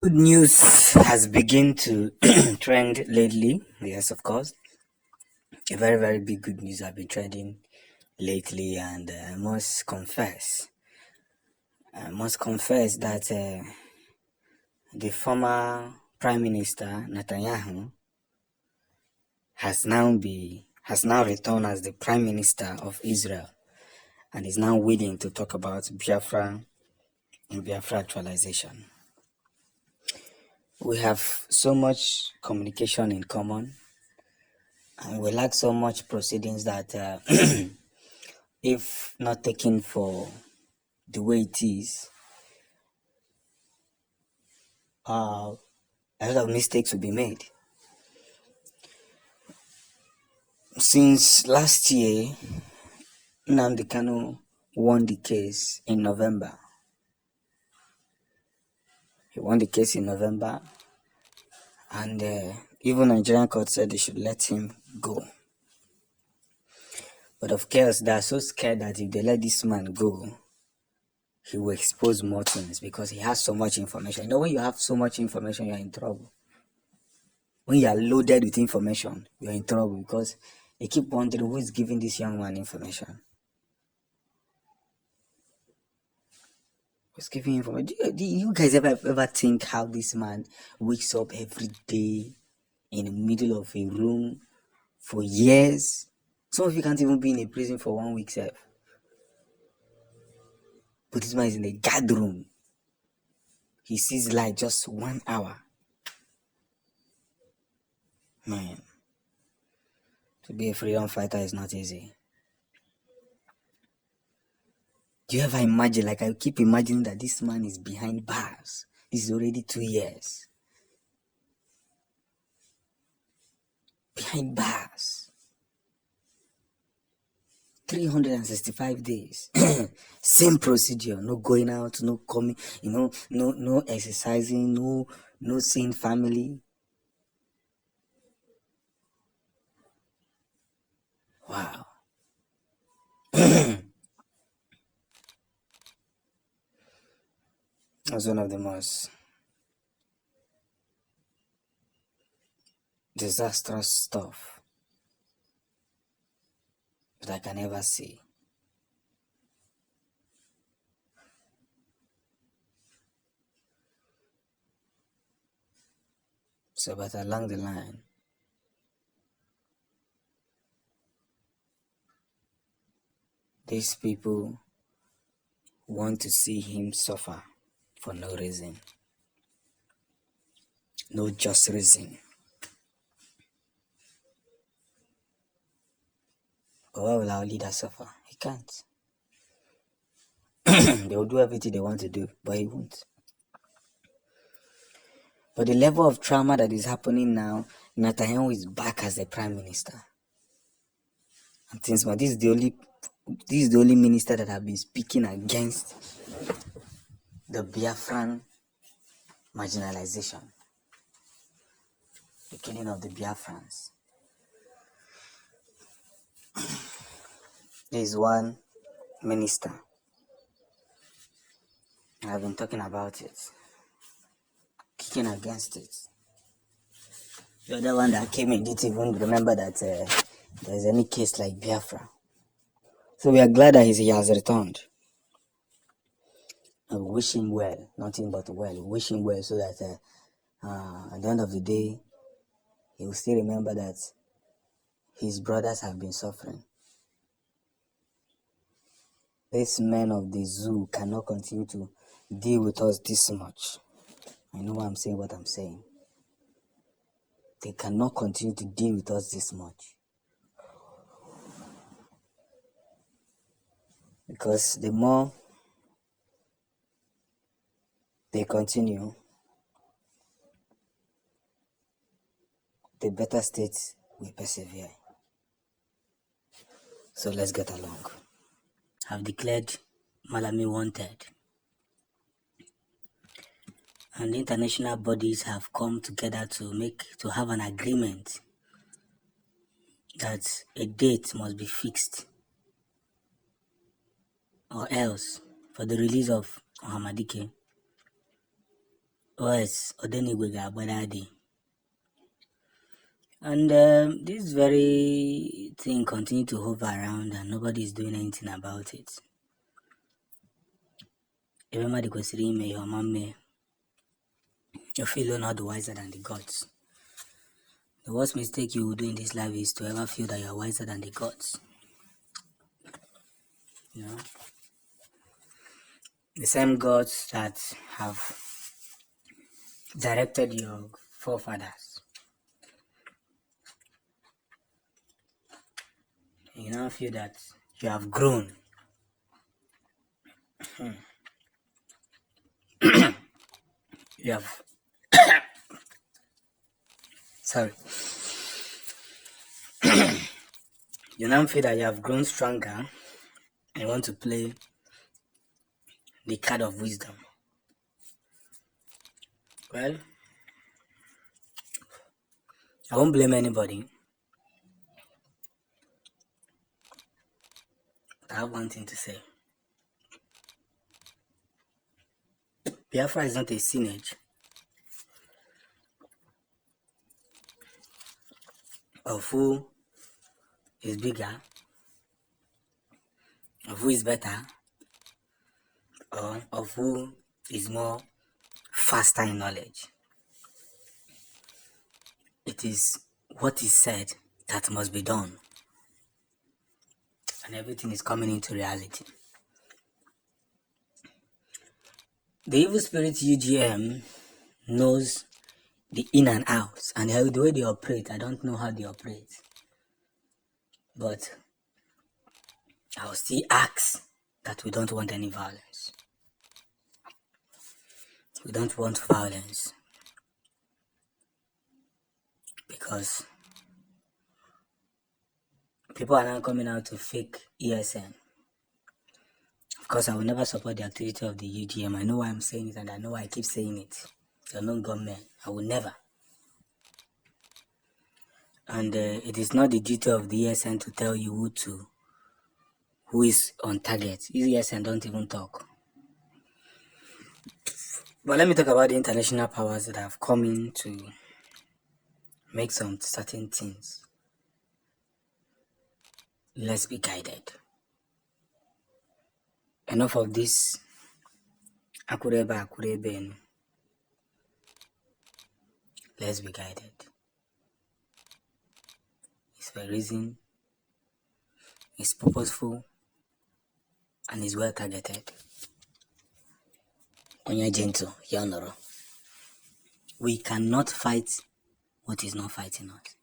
Good news has begun to trend lately. Yes, of course. A very, very big good news have been trending lately, and I must confess that the former Prime Minister Netanyahu has now returned as the Prime Minister of Israel, and is now willing to talk about Biafra and Biafra actualization. We have so much communication in common, and we lack so much proceedings that if not taken for the way it is, a lot of mistakes will be made. Since last year, Nnamdi Kanu won the case in November. He won the case in November, and even Nigerian court said they should let him go. But of course, they are so scared that if they let this man go, he will expose more things because he has so much information. You know, when you have so much information, you are in trouble. When you are loaded with information, you're in trouble because they keep wondering who is giving this young man information. Who's giving information? Do you guys ever think how this man wakes up every day in the middle of a room for years? Some of you can't even be in a prison for 1 week, sef. But this man is in the guard room. He sees light just 1 hour. Man, to be a freedom fighter is not easy. Do you ever imagine, like I keep imagining that this man is behind bars. This is already 2 years. Behind bars. 365 days. Same procedure. No going out, no coming, no exercising, no seeing family. Wow. That's one of the most disastrous stuff that I can ever see. So, but along the line, these people want to see him suffer for no reason, no just reason. But why will our leader suffer? He can't. They will do everything they want to do, but he won't. But the level of trauma that is happening now, Netanyahu is back as the prime minister. And things, but this is the only minister that have been speaking against the Biafran marginalization, the killing of the Biafrans. There is one minister. I've been talking about it, kicking against it. The other one that came in didn't even remember that there's any case like Biafra. So we are glad that he has returned. And we wish him well, nothing but well. We wish him well so that at the end of the day, he will still remember that his brothers have been suffering. These men of the zoo cannot continue to deal with us this much. I know why I'm saying what I'm saying. They cannot continue to deal with us this much. Because the more they continue, the better states will persevere. So let's get along. I've declared Malami wanted. And international bodies have come together to have an agreement that a date must be fixed, or else, for the release of Ohamadike, OS Odenigwe Gabadadi. And this very thing continue to hover around and nobody is doing anything about it. Everybody considering me your mommy. You feel you're not wiser than the gods. The worst mistake you will do in this life is to ever feel that you're wiser than the gods. You know? The same gods that have directed your forefathers. You now feel that you have grown. You have sorry. You now feel that you have grown stronger and want to play the card of wisdom. Well, I won't blame anybody. But I have one thing to say. Biafra is not a signage of who is bigger, of who is better, or of who is more faster in knowledge. It is what is said that must be done. And everything is coming into reality. The evil spirit UGM knows the in and outs, and the way they operate, I don't know how they operate. But I'll still ask that we don't want any violence. We don't want violence. Because people are now coming out to fake ESN. Of course, I will never support the activity of the UGM. I know why I'm saying it and I know why I keep saying it. They're not government. I will never. And it is not the duty of the ESN to tell you who is on target. ESN don't even talk. But let me talk about the international powers that have come in to make some certain things. Let's be guided. Enough of this akurebe. Let's be guided. It's for a reason, it's purposeful, and it's well targeted. Onya gentle, Yanoro. We cannot fight what is not fighting us.